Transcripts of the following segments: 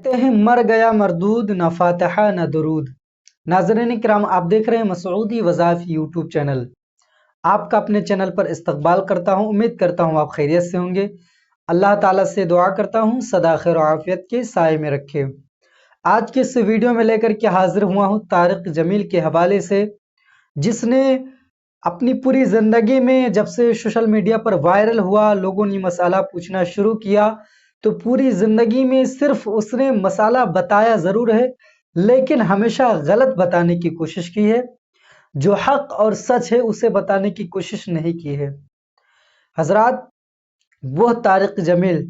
कहते हैं मर गया मरदूद न फातिहा न दुरूद। नाज़रीन किराम, आप देख रहे हैं मसऊदी वज़ाइफ यूट्यूब चैनल। आपका अपने चैनल पर इस्तकबाल करता हूं। उम्मीद करता हूं आप खैरियत से होंगे। अल्लाह ताला से दुआ करता हूं सदा खैर और आफियत के साए में रखे। आज के इस वीडियो में लेकर के हाजिर हुआ हूं तारिक जमील के हवाले से, जिसने अपनी पूरी ज़िंदगी में जब से सोशल मीडिया पर वायरल हुआ, लोगों ने मसाला पूछना शुरू किया, तो पूरी ज़िंदगी में सिर्फ उसने मसाला बताया ज़रूर है, लेकिन हमेशा गलत बताने की कोशिश की है। जो हक और सच है उसे बताने की कोशिश नहीं की है। हजरात, वह तारिक जमील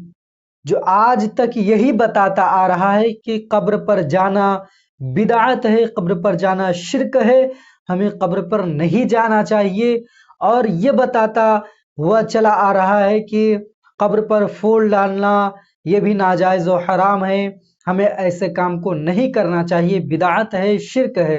जो आज तक यही बताता आ रहा है कि कब्र पर जाना बिदअत है, कब्र पर जाना शिर्क है, हमें कब्र पर नहीं जाना चाहिए, और ये बताता हुआ चला आ रहा है कि कब्र पर फूल डालना ये भी नाजायज़ और हराम है, हमें ऐसे काम को नहीं करना चाहिए, बिदअत है, शिर्क है।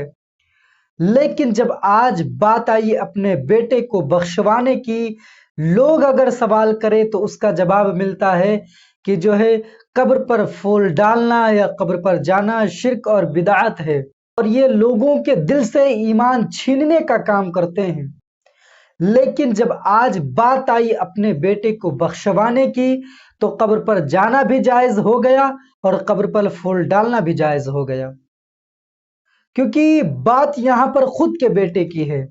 लेकिन जब आज बात आई अपने बेटे को बख्शवाने की, लोग अगर सवाल करें तो उसका जवाब मिलता है कि जो है कब्र पर फूल डालना या कब्र पर जाना शिर्क और बिदअत है, और ये लोगों के दिल से ईमान छीनने का काम करते हैं। लेकिन जब आज बात आई अपने बेटे को बख्शवाने की, तो कब्र पर जाना भी जायज हो गया और कब्र पर फूल डालना भी जायज हो गया, क्योंकि बात यहां पर खुद के बेटे की है।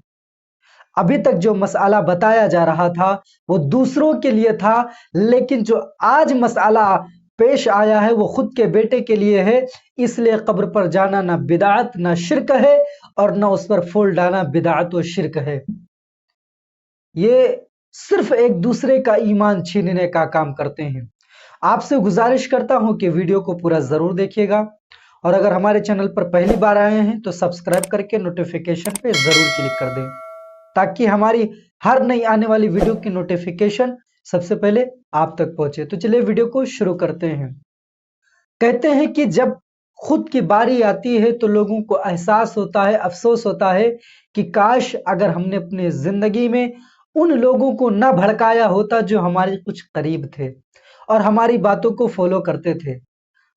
अभी तक जो मसला बताया जा रहा था वो दूसरों के लिए था, लेकिन जो आज मसला पेश आया है वो खुद के बेटे के लिए है। इसलिए कब्र पर जाना ना बिदअत ना शिर्क है, और ना उस पर फूल डालना बिदअत और शिर्क है। ये सिर्फ एक दूसरे का ईमान छीनने का काम करते हैं। आपसे गुजारिश करता हूं कि वीडियो को पूरा जरूर देखिएगा, और अगर हमारे चैनल पर पहली बार आए हैं तो सब्सक्राइब करके नोटिफिकेशन पे जरूर क्लिक कर दें, ताकि हमारी हर नई आने वाली वीडियो की नोटिफिकेशन सबसे पहले आप तक पहुंचे। तो चलिए वीडियो को शुरू करते हैं। कहते हैं कि जब खुद की बारी आती है तो लोगों को एहसास होता है, अफसोस होता है कि काश अगर हमने अपनी जिंदगी में उन लोगों को न भड़काया होता जो हमारे कुछ करीब थे और हमारी बातों को फॉलो करते थे।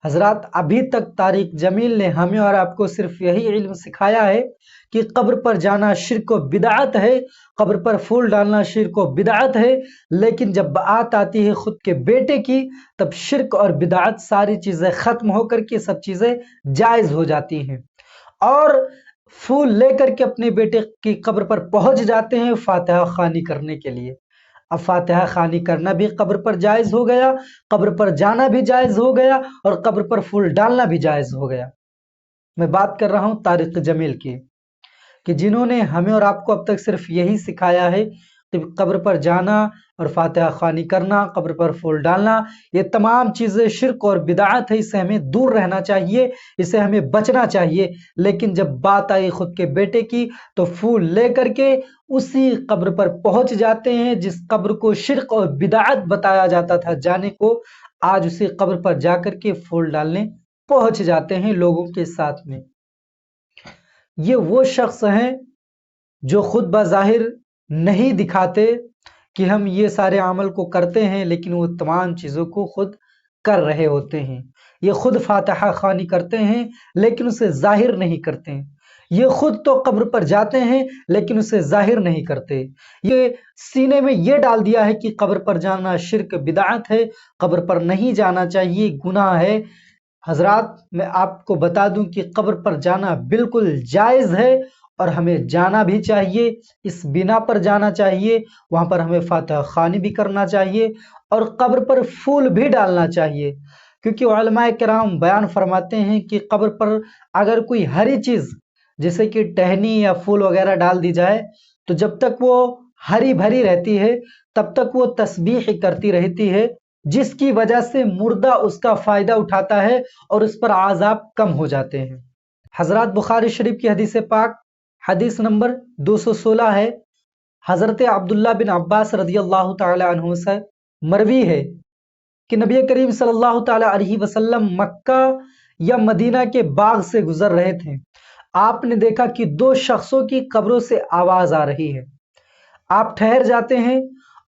हजरात, अभी तक तारिक जमील ने हमें और आपको सिर्फ यही इल्म सिखाया है कि कब्र पर जाना शिर्क व बिदअत है, कब्र पर फूल डालना शिर्क व बिदअत है। लेकिन जब बात आती है खुद के बेटे की, तब शिर्क और बिदअत सारी चीजें खत्म होकर के सब चीजें जायज हो जाती हैं, और फूल लेकर के अपने बेटे की कब्र पर पहुंच जाते हैं फातिहा खानी करने के लिए। अब फातिहा खानी करना भी कब्र पर जायज हो गया, कब्र पर जाना भी जायज हो गया, और कब्र पर फूल डालना भी जायज हो गया। मैं बात कर रहा हूं तारिक जमील की, कि जिन्होंने हमें और आपको अब तक सिर्फ यही सिखाया है कि कब्र पर जाना और फातिहा खानी करना, कब्र पर फूल डालना, ये तमाम चीज़ें शिर्क और बिदअत है, इससे हमें दूर रहना चाहिए, इससे हमें बचना चाहिए। लेकिन जब बात आई खुद के बेटे की, तो फूल लेकर के उसी कब्र पर पहुंच जाते हैं जिस कब्र को शिर्क और बिदअत बताया जाता था जाने को। आज उसी कब्र पर जाकर के फूल डालने पहुंच जाते हैं लोगों के साथ में। ये वो शख्स हैं जो खुद बज़ाहिर नहीं दिखाते कि हम ये सारे अमल को करते हैं, लेकिन वो तमाम चीज़ों को खुद कर रहे होते हैं। ये खुद फातिहा खानी करते हैं, लेकिन उसे जाहिर नहीं करते हैं। ये खुद तो कब्र पर जाते हैं, लेकिन उसे जाहिर नहीं करते। ये सीने में ये डाल दिया है कि कब्र पर जाना शिर्क बिदअत है, कब्र पर नहीं जाना चाहिए, गुनाह है। हजरात, मैं आपको बता दूं कि कब्र पर जाना बिल्कुल जायज़ है, और हमें जाना भी चाहिए। इस बिना पर जाना चाहिए, वहां पर हमें फातिहा खानी भी करना चाहिए, और कब्र पर फूल भी डालना चाहिए, क्योंकि उलमाए किराम बयान फरमाते हैं कि कब्र पर अगर कोई हरी चीज जैसे कि टहनी या फूल वगैरह डाल दी जाए, तो जब तक वो हरी भरी रहती है तब तक वो तस्बीह करती रहती है, जिसकी वजह से मुर्दा उसका फायदा उठाता है और उस पर आजाब कम हो जाते हैं। हजरत बुखारी शरीफ की हदीस पाक हदीस नंबर 216 है। हजरत अब्दुल्ला बिन अब्बास रदी अल्लाह तआला अन्हु से मरवी है कि नबी करीम सल्लल्लाहु तआला अलैहि वसल्लम मक्का या मदीना के बाग से गुजर रहे थे। आपने देखा कि दो शख्सों की कब्रों से आवाज आ रही है। आप ठहर जाते हैं,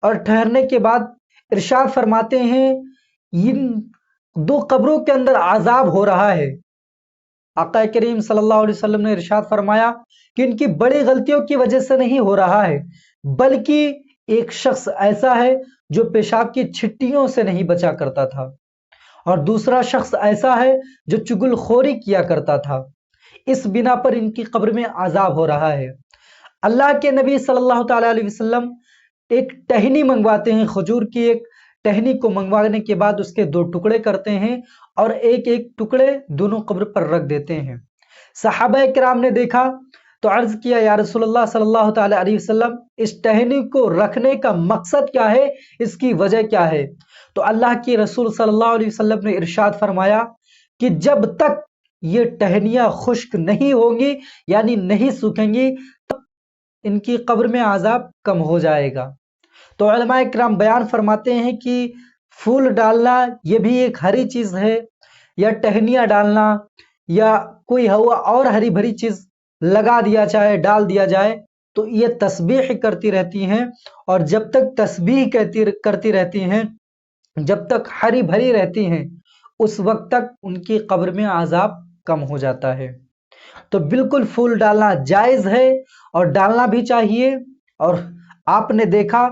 और ठहरने के बाद इरशाद फरमाते हैं, इन दो कब्रों के अंदर आजाब हो रहा है। आका करीम सल्लल्लाहु अलैहि वसल्लम ने इरशाद फरमाया कि इनकी बड़ी गलतियों की वजह से नहीं हो रहा है, बल्कि एक शख्स ऐसा है जो पेशाब की छिट्टियों से नहीं बचा करता था, और दूसरा शख्स ऐसा है जो चुगलखोरी किया करता था। इस बिना पर इनकी कब्र में आजाब हो रहा है। अल्लाह के नबी सल्लल्लाहु ताला अलैहि वसल्लम एक टहनी मंगवाते हैं, खजूर की एक टहनी को मंगवाने के बाद उसके दो टुकड़े करते हैं और एक एक टुकड़े दोनों कब्र पर रख देते हैं। सहाबा किराम ने देखा तो अर्ज किया, या रसूलुल्लाह सल्लल्लाहु ताला अलैहि वसल्लम, इस टहनी को रखने का मकसद क्या है, इसकी वजह क्या है? तो अल्लाह के रसूल सल्लल्लाहु अलैहि वसल्लम ने इरशाद फरमाया कि जब तक ये टहनियां खुश्क नहीं होंगी यानी नहीं सूखेंगी, तब इनकी कब्र में आजाब कम हो जाएगा। तो उलमाए किराम बयान फरमाते हैं कि फूल डालना ये भी एक हरी चीज है, या टहनियां डालना या कोई हवा और हरी भरी चीज लगा दिया जाए, डाल दिया जाए, तो ये तस्बीह करती रहती हैं, और जब तक तस्बीह करती रहती हैं, जब तक हरी भरी रहती हैं, उस वक्त तक उनकी कब्र में आजाब कम हो जाता है। तो बिल्कुल फूल डालना जायज है और डालना भी चाहिए। और आपने देखा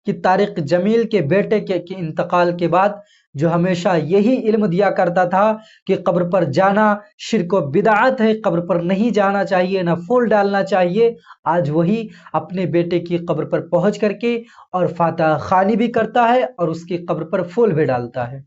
कि तारिक जमील के बेटे के इंतकाल के बाद जो हमेशा यही इल्म दिया करता था कि कब्र पर जाना शिर्क व बिदअत है, कब्र पर नहीं जाना चाहिए, ना फूल डालना चाहिए, आज वही अपने बेटे की कब्र पर पहुंच करके और फातह खानी भी करता है और उसकी कब्र पर फूल भी डालता है।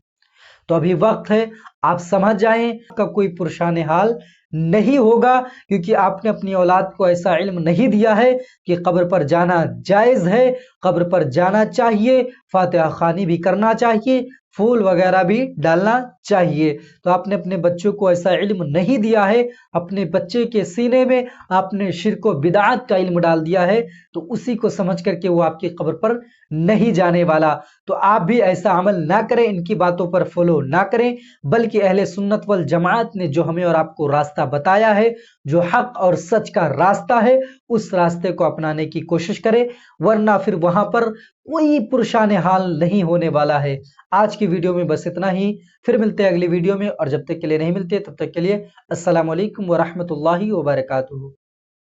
तो अभी वक्त है, आप समझ जाएं, आपका कोई परेशान हाल नहीं होगा, क्योंकि आपने अपनी औलाद को ऐसा इल्म नहीं दिया है कि कब्र पर जाना जायज है, कब्र पर जाना चाहिए, फातिहा खानी भी करना चाहिए, फूल वगैरह भी डालना चाहिए। तो आपने अपने बच्चों को ऐसा इल्म नहीं दिया है, अपने बच्चे के सीने में आपने शिर्क व बिदअत का इल्म डाल दिया है, तो उसी को समझ करके वो आपकी कब्र पर नहीं जाने वाला। तो आप भी ऐसा अमल ना करें, इनकी बातों पर फॉलो ना करें, बल्कि अहले सुन्नत वल जमाअत ने जो हमें और आपको रास्ता बताया है, जो हक और सच का रास्ता है, उस रास्ते को अपनाने की कोशिश करें, वरना फिर वहां पर कोई परेशान हाल नहीं होने वाला है। आज की वीडियो में बस इतना ही, फिर मिलते हैं अगली वीडियो में, और जब तक के लिए नहीं मिलते तब तक के लिए अस्सलाम वालेकुम व रहमतुल्लाहि व बरकातुहू।